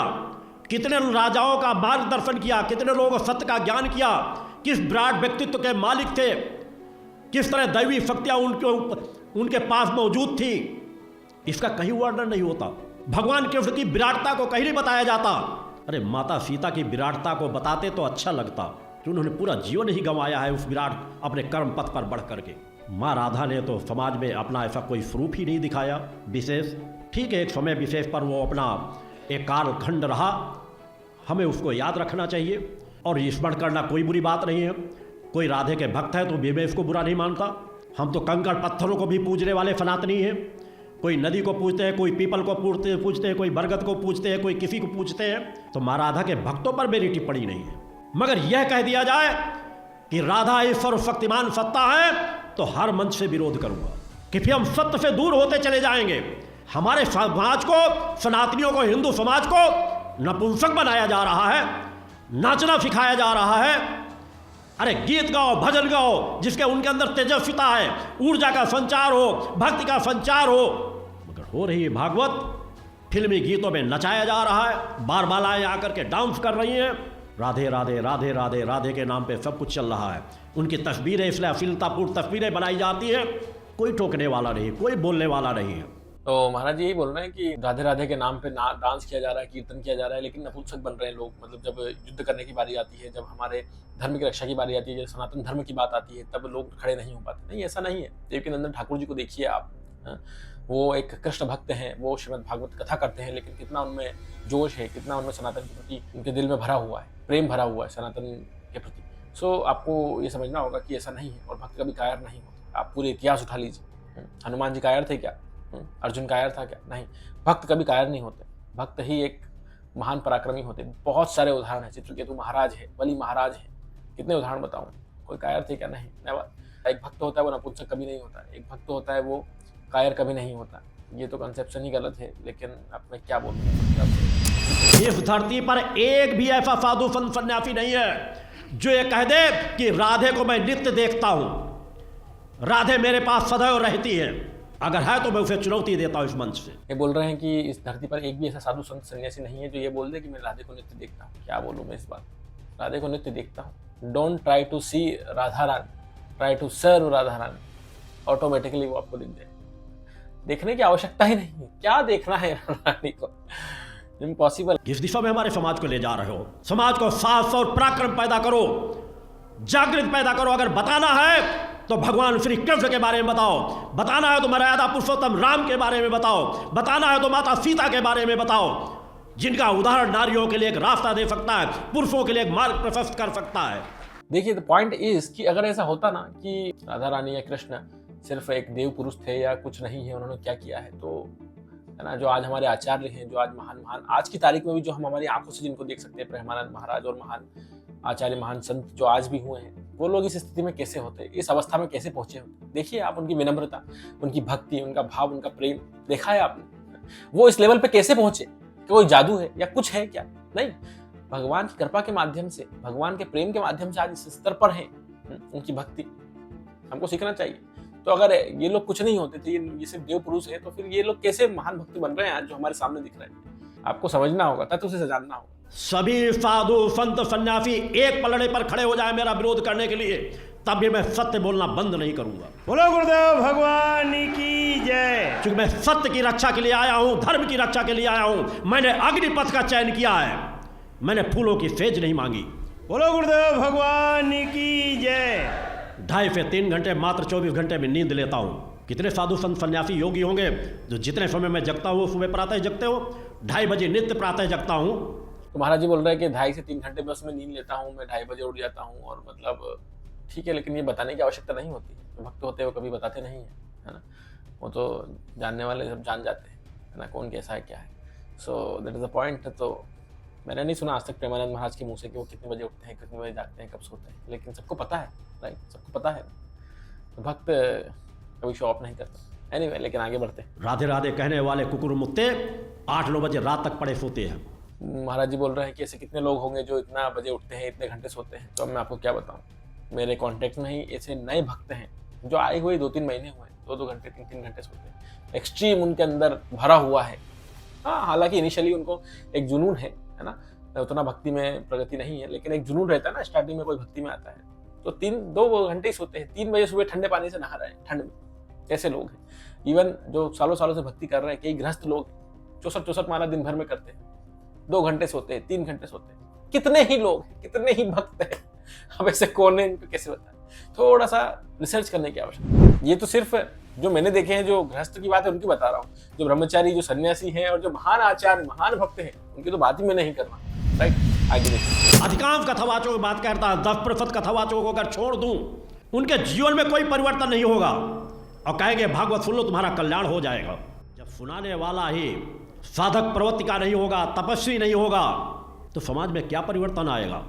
कितने राजाओं का मार्गदर्शन किया, कितने लोगों को सत्य का ज्ञान किया, किस विराट व्यक्तित्व के मालिक थे, किस तरह दैवी शक्तियाँ उनके पास मौजूद थी, इसका कहीं वर्णन नहीं होता। भगवान कृष्ण की विराटता को कहीं नहीं बताया जाता। अरे माता सीता की विराटता को बताते तो अच्छा लगता कि उन्होंने पूरा जीवन ही गंवाया है उस विराट अपने कर्म पथ पर बढ़ करके। माँ राधा ने तो समाज में अपना ऐसा कोई स्वरूप ही नहीं दिखाया विशेष। ठीक है, एक समय विशेष पर वो अपना एक कालखंड रहा, हमें उसको याद रखना चाहिए और स्मरण करना कोई बुरी बात नहीं है। कोई राधे के भक्त है तो भी मैं इसको बुरा नहीं मानता। हम तो कंकड़ पत्थरों को भी पूजने वाले सनातनी हैं। कोई नदी को पूजते हैं, कोई पीपल को पूजते हैं, कोई बरगद को पूजते हैं, कोई किसी को पूजते हैं। तो माँ राधा के भक्तों पर मेरी टिप्पणी नहीं है, मगर यह कह दिया जाए कि राधा ईश्वर शक्तिमान सत्ता है तो हर मंच से विरोध करूंगा कि फिर हम सत्य से दूर होते चले जाएंगे। हमारे समाज को, सनातनियों को, हिंदू समाज को नपुंसक बनाया जा रहा है, नाचना सिखाया जा रहा है। अरे गीत गाओ, भजन गाओ, जिसके उनके अंदर तेजस्विता है, ऊर्जा का संचार हो, भक्ति का संचार हो, मगर हो रही है भागवत। फिल्मी गीतों में नचाया जा रहा है, बार बालाएं आकर के डांस कर रही हैं। राधे राधे राधे राधे राधे के नाम पे सब कुछ चल रहा है। उनकी तस्वीरें, इसलिए अश्लीलतापूर्ण तस्वीरें बनाई जाती है। कोई टोकने वाला नहीं, कोई बोलने वाला नहीं है। तो महाराज जी यही बोल रहे हैं कि राधे राधे के नाम पे डांस किया जा रहा है, कीर्तन किया जा रहा है, लेकिन नपुंसक बन रहे हैं लोग। मतलब जब युद्ध करने की बारी आती है, जब हमारे धर्म की रक्षा की बारी आती है, जब सनातन धर्म की बात आती है, तब लोग खड़े नहीं हो पाते। नहीं, ऐसा नहीं है। देवकीनंदन ठाकुर जी को देखिए आप, वो एक कृष्ण भक्त हैं, वो श्रीमद् भागवत कथा करते हैं, लेकिन कितना उनमें जोश है, कितना उनमें सनातन के प्रति उनके दिल में भरा हुआ है, प्रेम भरा हुआ है सनातन के प्रति। सो आपको ये समझना होगा कि ऐसा नहीं है, और भक्त कभी कायर नहीं होता। आप पूरे इतिहास उठा लीजिए, हनुमान जी कायर थे क्या? अर्जुन कायर था क्या? नहीं, भक्त कभी कायर नहीं होते। भक्त ही एक महान पराक्रमी होते। बहुत सारे उदाहरण है, चित्रकेतु महाराज है, बलि महाराज है, कितने उदाहरण बताऊं। कोई कायर थे क्या? नहीं, नेवर। एक भक्त होता है वो नपुंसक कभी नहीं होता, एक भक्त होता है वो कायर कभी नहीं होता। ये तो कंसेप्शन ही गलत है, लेकिन अब मैं क्या बोलूं। इस धरती पर एक भी ऐसा साधु संत सन्यासी नहीं है जो ये कह दे कि राधे को मैं नित्य देखता हूं, राधे मेरे पास सदैव रहती है। अगर है तो मैं उसे चुनौती देता हूं इस मंच से। ये बोल रहे हैं कि इस धरती पर एक भी ऐसा साधु संत सन्यासी नहीं है जो ये बोल दे कि मैं राधे को नित्य देखता हूँ। क्या बोलूँ मैं इस बात, राधे को नित्य देखता हूँ। Don't try to see Radha Rani, try to serve Radha Rani, automatically वो आपको दिख जाए। देखने की आवश्यकता ही नहीं है। क्या देखना है रानी को, इम्पॉसिबल। किस दिशा में हमारे समाज को ले जा रहे हो? समाज को साहस और पराक्रम पैदा करो, जागृत पैदा करो। अगर बताना है तो भगवान श्री कृष्ण के बारे में बताओ, बताना है तो मर्यादा पुरुषोत्तम राम के बारे में बताओ, बताना है तो माता सीता के बारे में बताओ, जिनका उदाहरण नारियों के लिए एक रास्ता दे सकता है, पुरुषों के लिए एक मार्ग प्रशस्त कर सकता है। देखिए, द पॉइंट इज कि अगर ऐसा होता ना कि राधा रानी या कृष्ण सिर्फ एक देव पुरुष थे या कुछ नहीं है, उन्होंने क्या किया है, तो है ना, जो आज हमारे आचार्य हैं, जो आज महान आज की तारीख में भी जो हम हमारी आंखों से जिनको देख सकते हैं, प्रेमानंद महाराज और महान आचार्य, महान संत जो आज भी हुए हैं, वो लोग इस स्थिति में कैसे होते, इस अवस्था में कैसे पहुंचे होते। देखिए आप उनकी विनम्रता, उनकी भक्ति, उनका भाव, उनका प्रेम देखा है आपने। वो इस लेवल पे कैसे पहुंचे? कोई जादू है या कुछ है क्या? नहीं, भगवान की कृपा के माध्यम से, भगवान के प्रेम के माध्यम से आज इस स्तर पर है उनकी भक्ति। हमको सीखना चाहिए। तो अगर ये लोग कुछ नहीं होते थे, ये सिर्फ देव पुरुष है, तो फिर ये लोग कैसे महान भक्ति बन रहे हैं आज जो हमारे सामने दिख रहे हैं? आपको समझना होगा, तत्व से जानना होगा। सभी साधु संत सन्यासी एक पलड़े पर खड़े हो जाए मेरा विरोध करने के लिए, तब भी मैं सत्य बोलना बंद नहीं करूंगा। बोलो गुरुदेव भगवान की जय। क्योंकि मैं सत्य की रक्षा के लिए आया हूं, धर्म की रक्षा के लिए आया हूं। मैंने अग्निपथ का चयन किया है, मैंने फूलों की सेज नहीं मांगी। बोलो गुरुदेव भगवान की जय। 2.5 से 3 घंटे मात्र 24 घंटे में नींद लेता हूँ। कितने साधु संत सन्यासी योगी होंगे जो जितने समय में जगता हूँ सुबह प्रातः जगते हो। 2:30 बजे नित्य प्रातः जगता हूँ। तो महाराज जी बोल रहे हैं कि 2.5 से 3 घंटे बस में नींद लेता हूँ, मैं 2:30 बजे उठ जाता हूँ, और मतलब ठीक है, लेकिन ये बताने की आवश्यकता नहीं होती। तो भक्त होते हैं वो कभी बताते नहीं है ना, वो तो जानने वाले सब जान जाते हैं, है ना, कौन कैसा है क्या है। So that is the point. तो मैंने नहीं सुना आज तक प्रेमानंद महाराज के मुँह से कि वो कितने बजे उठते हैं, कितने बजे जागते हैं, कब सोते हैं, लेकिन सबको पता है, राइट, सबको पता है। तो भक्त कभी शो ऑफ नहीं करता। एनीवे, लेकिन आगे बढ़ते हैं। राधे राधे कहने वाले कुकुर मुत्ते 8-9 बजे रात तक पड़े सोते हैं। महाराज जी बोल रहे हैं कि ऐसे कितने लोग होंगे जो इतना बजे उठते हैं, इतने घंटे सोते हैं। तो अब मैं आपको क्या बताऊं, मेरे कॉन्टेक्ट में ही ऐसे नए भक्त हैं जो आए हुए 2-3 महीने हुए, 2-2 घंटे 3-3 घंटे सोते हैं। एक्सट्रीम उनके अंदर भरा हुआ है। हाँ, हालांकि इनिशियली उनको एक जुनून है ना, उतना भक्ति में प्रगति नहीं है, लेकिन एक जुनून रहता है ना, स्टार्टिंग में कोई भक्ति में आता है तो 2 घंटे ही सोते हैं। 3 बजे सुबह ठंडे पानी से नहा रहे हैं ठंड में, ऐसे लोग हैं। इवन जो सालों सालों से भक्ति कर रहे हैं, कई गृहस्थ लोग 64 माला दिन भर में करते हैं, 2 घंटे सोते हैं, 3 घंटे सोते हैं। कितने ही लोग हैं, कितने ही भक्त हैं। अब ऐसे कौन है, इनको कैसे बताएं? थोड़ा सा रिसर्च करने की आवश्यकता है। ये तो सिर्फ जो मैंने देखे हैं, जो गृहस्थ की बात है उनकी बता रहा हूँ। जो ब्रह्मचारी, जो सन्यासी हैं और जो महान आचार्य, महान भक्त हैं, उनकी तो बात ही मैं नहीं कर रहा। राइट, आगे देखिए। अधिकांश कथावाचकों की बात करता है, 10% कथावाचकों को अगर छोड़ दूं, उनके जीवन में कोई परिवर्तन नहीं होगा और कहेंगे भागवत सुन लो तुम्हारा कल्याण हो जाएगा। जब सुनाने वाला ही साधक प्रवृत्ति का नहीं होगा, तपस्वी नहीं होगा, तो समाज में क्या परिवर्तन आएगा?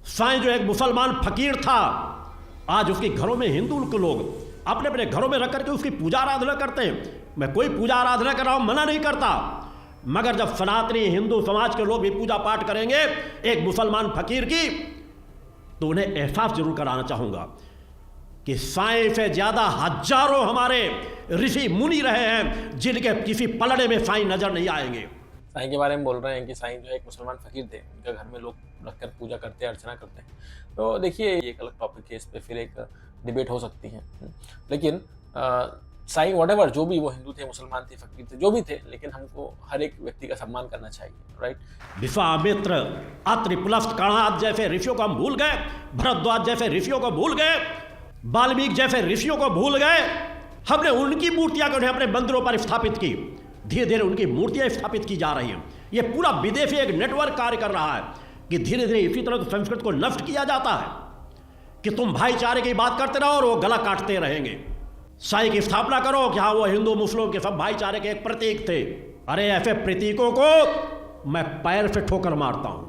साईं जो एक मुसलमान फकीर था, आज उसके घरों में हिंदू के लोग अपने अपने घरों में रख करके उसकी पूजा आराधना करते हैं। मैं कोई पूजा आराधना कर रहा हूं, मना नहीं करता, मगर जब सनातनी हिंदू समाज के लोग भी पूजा पाठ करेंगे एक मुसलमान फकीर की, तो उन्हें एहसास जरूर कराना चाहूंगा कि साईं से ज्यादा हजारों हमारे ऋषि मुनि रहे हैं जिनके किसी पलड़े में साईं नजर नहीं आएंगे। साईं के बारे में बोल रहे हैं कि साईं जो है एक मुसलमान फकीर थे, उनके घर में लोग रखकर पूजा करते हैं, अर्चना करते हैं। तो देखिए, ये एक अलग टॉपिक है, इस पर फिर एक डिबेट हो सकती है। लेकिन साईं व्हाटएवर, जो भी वो हिंदू थे, मुसलमान थे, फकीर थे, जो भी थे, लेकिन हमको हर एक व्यक्ति का सम्मान करना चाहिए। राइट। विश्वामित्र, अत्रि, पुलस्त, कणाद जैसे ऋषियों को हम भूल गए, भरद्वाज जैसे ऋषियों को भूल गए, वाल्मीकि जैसे ऋषियों को भूल गए। हमने उनकी मूर्तियां उन्हें अपने मंदिरों पर स्थापित की, धीरे धीरे उनकी मूर्तियां स्थापित की जा रही हैं। ये पूरा विदेशी एक नेटवर्क कार्य कर रहा है कि धीरे धीरे इसी तरह तो संस्कृत को नष्ट किया जाता है कि तुम भाईचारे की बात करते रहो और वो गला काटते रहेंगे। साईं की स्थापना करो कि हाँ वो हिंदू मुस्लिम के सब भाईचारे के एक प्रतीक थे। अरे ऐसे प्रतीकों को मैं पैर से ठोकर मारता हूं।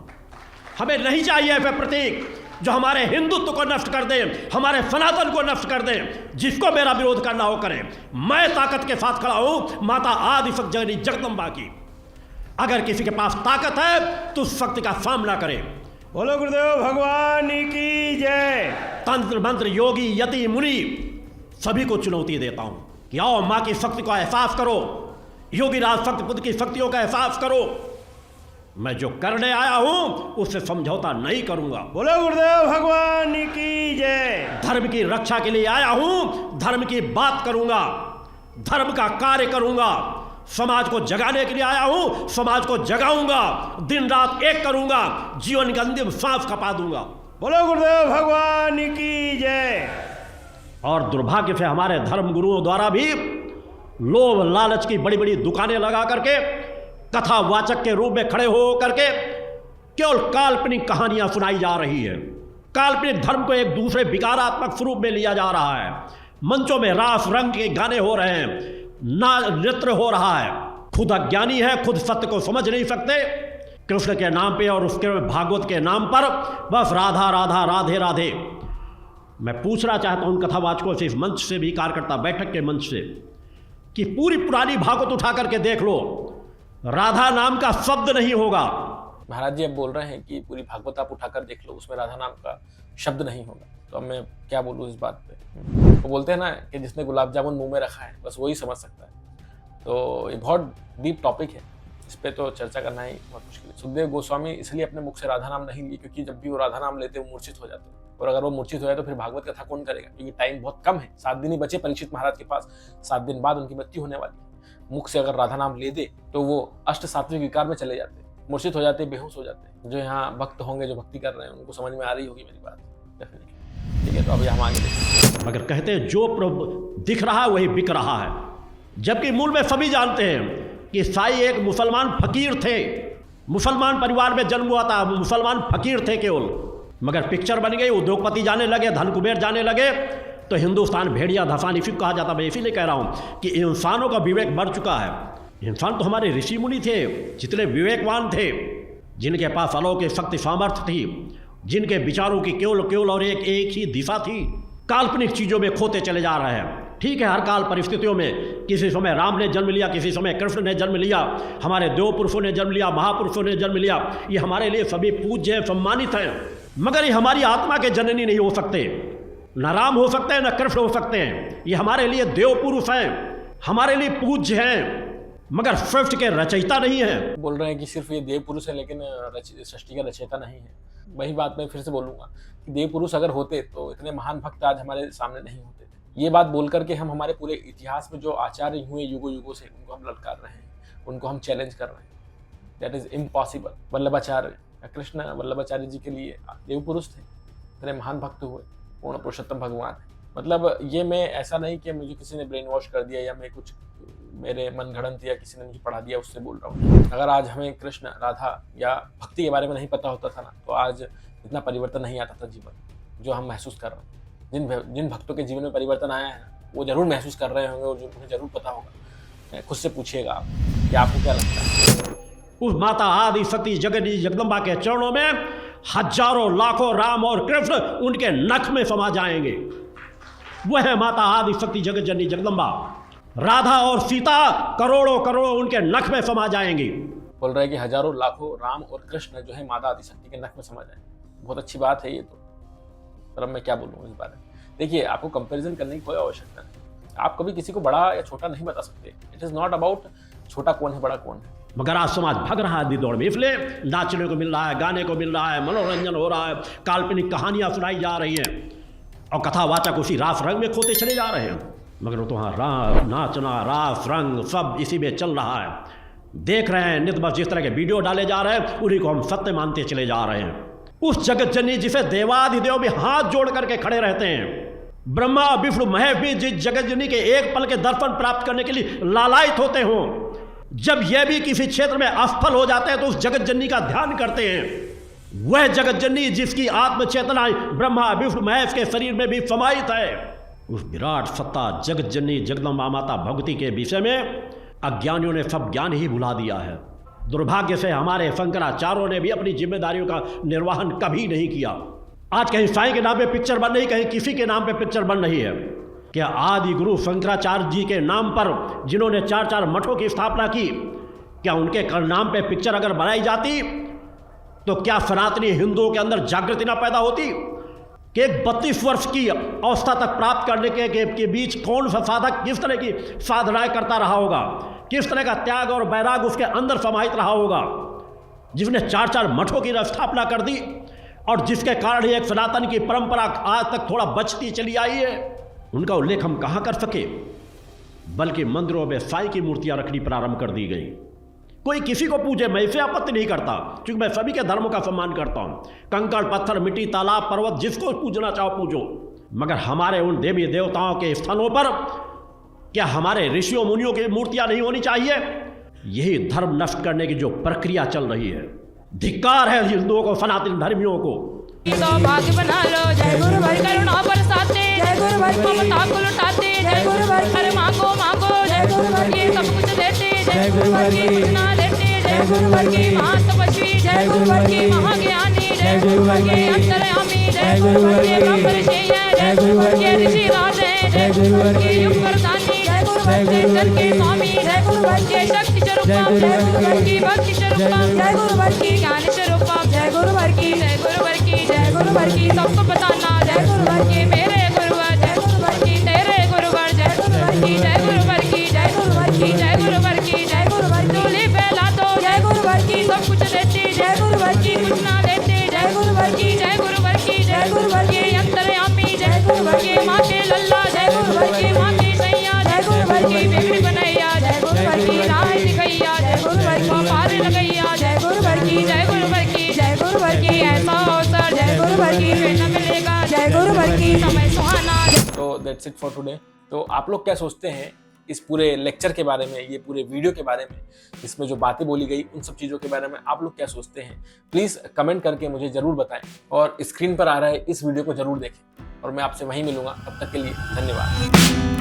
हमें नहीं चाहिए ऐसे प्रतीक जो हमारे हिंदुत्व को नष्ट कर दें, हमारे सनातन को नष्ट कर दें। जिसको मेरा विरोध करना हो करें, मैं ताकत के साथ खड़ा हूं माता आदि शक्ति जननी जगदम्बा की। अगर किसी के पास ताकत है तो उस शक्ति का सामना करें। बोलो गुरुदेव भगवान की जय। तंत्र मंत्र योगी यति मुनि सभी को चुनौती देता हूं कि आओ मां की शक्ति का एहसास करो, योगीराज शक्ति पुत्र की शक्तियों का एहसास करो। मैं जो करने आया हूं उससे समझौता नहीं करूंगा। बोलो गुरुदेव भगवान की जय। धर्म की रक्षा के लिए आया हूं, धर्म की बात करूंगा, धर्म का कार्य करूंगा। समाज को जगाने के लिए आया हूं, समाज को जगाऊंगा, दिन रात एक करूंगा, जीवन की अंतिम सांस खपा दूंगा। बोलो गुरुदेव भगवान की जय। और दुर्भाग्य से हमारे धर्म गुरुओं द्वारा भी लोभ लालच की बड़ी बड़ी दुकानें लगा करके कथावाचक के रूप में खड़े हो करके केवल काल्पनिक कहानियां सुनाई जा रही है। काल्पनिक धर्म को एक दूसरे विकारात्मक स्वरूप में लिया जा रहा है। मंचों में रास रंग के गाने हो रहे हैं, ना नृत्य हो रहा है। खुद अज्ञानी है, खुद सत्य को समझ नहीं सकते। कृष्ण के नाम पे और उसके भागवत के नाम पर बस राधा राधा राधे राधे। मैं पूछना चाहता हूं उन कथावाचकों से, इस मंच से भी, कार्यकर्ता बैठक के मंच से, कि पूरी पुरानी भागवत उठा करके देख लो, राधा नाम का शब्द नहीं होगा। महाराज जी अब बोल रहे हैं कि पूरी भागवत आप उठाकर देख लो, उसमें राधा नाम का शब्द नहीं होगा। तो अब मैं क्या बोलूँ इस बात पे। वो बोलते हैं ना कि जिसने गुलाब जामुन मुंह में रखा है बस वही समझ सकता है। तो ये बहुत डीप टॉपिक है, इस पर तो चर्चा करना ही बहुत मुश्किल है। सुखदेव गोस्वामी इसलिए अपने मुख से राधा नाम नहीं लिए क्योंकि जब भी वो राधा नाम लेते वो मूर्छित हो जाते, और अगर वो मूर्छित हो जाए तो फिर भागवत कथा कौन करेगा, क्योंकि टाइम बहुत कम है। 7 दिन ही बचे परीक्षित महाराज के पास, 7 दिन बाद उनकी मृत्यु होने वाली है। मुख से अगर राधा नाम ले दे तो वो अष्ट सात्विक विकार में चले जाते, मूर्छित हो जाते, बेहोश हो जाते। जो यहाँ भक्त होंगे, जो भक्ति कर रहे हैं, उनको समझ में आ रही होगी मेरी बात, डेफिनेटली। ठीक है, तो अभी हम आगे देखते। मगर कहते हैं जो दिख रहा है वही बिक रहा है, जबकि मूल में सभी जानते हैं कि साईं एक मुसलमान फकीर थे। मुसलमान परिवार में जन्म हुआ था, मुसलमान फकीर थे केवल, मगर पिक्चर बन गई, उद्योगपति जाने लगे, धन कुबेर जाने लगे, तो हिंदुस्तान भेड़िया धसान इसी को कहा जाता। मैं इसीलिए कह रहा हूँ कि इंसानों का विवेक बढ़ चुका है। इंसान तो हमारे ऋषि मुनि थे, जितने विवेकवान थे, जिनके पास अलौकिक शक्ति सामर्थ्य थी, जिनके विचारों की केवल और एक ही दिशा थी। काल्पनिक चीज़ों में खोते चले जा रहे हैं। ठीक है, हर काल परिस्थितियों में किसी समय राम ने जन्म लिया, किसी समय कृष्ण ने जन्म लिया, हमारे देव पुरुषों ने जन्म लिया, महापुरुषों ने जन्म लिया। ये हमारे लिए सभी पूज्य हैं, सम्मानित हैं, मगर ये हमारी आत्मा के जननी नहीं हो सकते। न राम हो सकते हैं, न कृष्ण हो सकते हैं। ये हमारे लिए देव पुरुष हैं, हमारे लिए पूज्य हैं, मगर सृष्टि के रचयिता नहीं है। बोल रहे हैं कि सिर्फ ये देव पुरुष है लेकिन सृष्टि का रचयिता नहीं है। वही बात मैं फिर से बोलूंगा कि देव पुरुष अगर होते तो इतने महान भक्त आज हमारे सामने नहीं होते थे। ये बात बोल करके हम हमारे पूरे इतिहास में जो आचार्य हुए युगों युगों से, उनको हम ललकार रहे हैं, उनको हम चैलेंज कर रहे हैं। That is impossible. Vallabhacharya, Krishna Vallabhacharya ji के लिए देव पुरुष थे, इतने महान भक्त हुए, पूर्ण पुरुषोत्तम भगवान है। मतलब ये मैं ऐसा नहीं कि मुझे किसी ने ब्रेन वॉश कर दिया या मैं कुछ मेरे मन घड़ंत या किसी ने मुझे पढ़ा दिया उससे बोल रहा हूँ। अगर आज हमें कृष्ण, राधा या भक्ति के बारे में नहीं पता होता था ना, तो आज इतना परिवर्तन नहीं आता था जीवन जो हम महसूस कर रहे हैं। जिन भक्तों के जीवन में परिवर्तन आया है ना, वो जरूर महसूस कर रहे होंगे और उन्हें जरूर पता होगा। खुद से पूछिएगा आप कि आपको क्या लगता है। उस माता आदि शक्ति जगदम्बा के चरणों में हजारों लाखों राम और कृष्ण उनके नख में समा जाएंगे। वह है माता आदि शक्ति जगत जननी जगदम्बा। राधा और सीता करोड़ों करोड़ों उनके नख में समा जाएंगी। बोल रहे हैं कि हजारों लाखों राम और कृष्ण जो है माता आदि शक्ति के नख में समा जाएंगे। बहुत अच्छी बात है ये तो, पर अब मैं क्या बोलूँ इस बारे में। देखिए, आपको कंपैरिजन करने की कोई आवश्यकता नहीं। आप कभी किसी को बड़ा या छोटा नहीं बता सकते। इट इज नॉट अबाउट छोटा कौन है बड़ा कौन है। मगर आज समाज भाग रहा है दौड़ में, इसलिए नाचने को मिल रहा है, गाने को मिल रहा है, मनोरंजन हो रहा है, काल्पनिक कहानियां सुनाई जा रही हैं और कथावाचक उसी रास रंग में खोते चले जा रहे हैं। मगर तो वहाँ नाचना, रास रंग सब इसी में चल रहा है। देख रहे हैं नित बस जिस तरह के वीडियो डाले जा रहे हैं, उन्हीं को हम सत्य मानते चले जा रहे हैं। उस जगत जननी जिसे देवाधिदेव भी हाथ जोड़ करके खड़े रहते हैं, ब्रह्मा विष्णु महेश भी जिस जगत जननी के एक पल के दर्शन प्राप्त करने के लिए लालायित होते हों, जब यह भी किसी क्षेत्र में असफल हो जाते हैं तो उस जगत जननी का ध्यान करते हैं। वह जगत जननी जिसकी आत्म चेतना ब्रह्मा विष्णु महेश के शरीर में भी समाहित है, उस विराट सत्ता जगत जननी जगदम्बा माता भगवती के विषय में अज्ञानियों ने सब ज्ञान ही भुला दिया है। दुर्भाग्य से हमारे शंकराचार्यों ने भी अपनी जिम्मेदारियों का निर्वहन कभी नहीं किया। आज कहीं साईं के नाम पे पिक्चर बन रही, कहीं किसी के नाम पे पिक्चर बन रही है। क्या आदि गुरु शंकराचार्य जी के नाम पर जिन्होंने 4 मठों की स्थापना की, क्या उनके नाम पे पिक्चर अगर बनाई जाती तो क्या सनातनी हिंदुओं के अंदर जागृति ना पैदा होती कि एक 32 वर्ष की अवस्था तक प्राप्त करने के बीच कौन सा साधक किस तरह की साधनाएं करता रहा होगा, किस तरह का त्याग और वैराग उसके अंदर समाहित रहा होगा, जिसने 4 मठों की स्थापना कर दी और जिसके कारण ही एक सनातन की परंपरा आज तक थोड़ा बचती चली आई है। उनका उल्लेख हम कहाँ कर सके, बल्कि मंदिरों में साईं की मूर्तियां रखनी प्रारंभ कर दी गई। कोई किसी को पूजे, मैं इसे आपत्ति नहीं करता, क्योंकि मैं सभी के धर्मों का सम्मान करता हूँ। कंकड़ पत्थर मिट्टी तालाब पर्वत जिसको पूजना चाहो पूजो, मगर हमारे उन देवी देवताओं के स्थानों पर क्या हमारे ऋषियों मुनियों की मूर्तियां नहीं होनी चाहिए? यही धर्म नष्ट करने की जो प्रक्रिया चल रही है। धिक्कार है हिंदुओं को, सनातन धर्मियों को। सौभाग्य बना लो, जय गुरु भर करुणा बरसाते, जय गुरु भर ममता को लुटाते, जय गुरु भर अरे मांगो मांगो, जय गुरु भर ये सब कुछ देते, जय गुरु भर की कुछ ना लेते, जय गुरु भर की महातपस्वी, जय गुरु भर की महाज्ञानी, जय गुरु भर के अंतर्यामी, जय गुरु भर के ब्रह्मर्षि, जय गुरु भर के ऋषि राज हैं, जय गुरु भर के युग वरदानी, जय गुरु भर के जन के स्वामी, जय गुरु भर के शक्ति स्वरूपा, जय गुरु भर की भक्ति स्वरूपा, जय गुरु भर की ज्ञान स्वरूपा, जय गुरु भर की, जय गुरु भर की, जय गुरु भर की सबको बताना, जय गुरु भर की मेरे गुरुवर, जय गुरु भर की तेरे गुरुवर, जय गुरु भर की, जय गुरु भर की, जय गुरु भर की, जय गुरु भर की, जय गुरु भर की डोली फैला दो, जय गुरु भर की सब कुछ देते, जय गुरु भर की कुछ ना देते, जय गुरु भर की, जय गुरु भर की, जय गुरु भर की अंतर्यामी, जय गुरु भर की माँ के लल्ला, जय गुरु भर की माँ की सैया, जय गुरु भर की बिगड़ी बनैया, जय गुरु भर की राह दिखैया, जय गुरु भर की पार लगैया, जय गुरु भर की, जय गुरु भर की, जय गुरु भर की ऐसा अवसर, जय गुरु भर की फिर न मिलेगा, जय गुरु भर की समय सुहाना। तो दैट्स इट फॉर टुडे। तो आप लोग क्या सोचते हैं इस पूरे लेक्चर के बारे में, ये पूरे वीडियो के बारे में, इसमें जो बातें बोली गई उन सब चीज़ों के बारे में आप लोग क्या सोचते हैं? प्लीज़ कमेंट करके मुझे ज़रूर बताएं और स्क्रीन पर आ रहा है इस वीडियो को ज़रूर देखें और मैं आपसे वहीं मिलूंगा। तब तक के लिए धन्यवाद।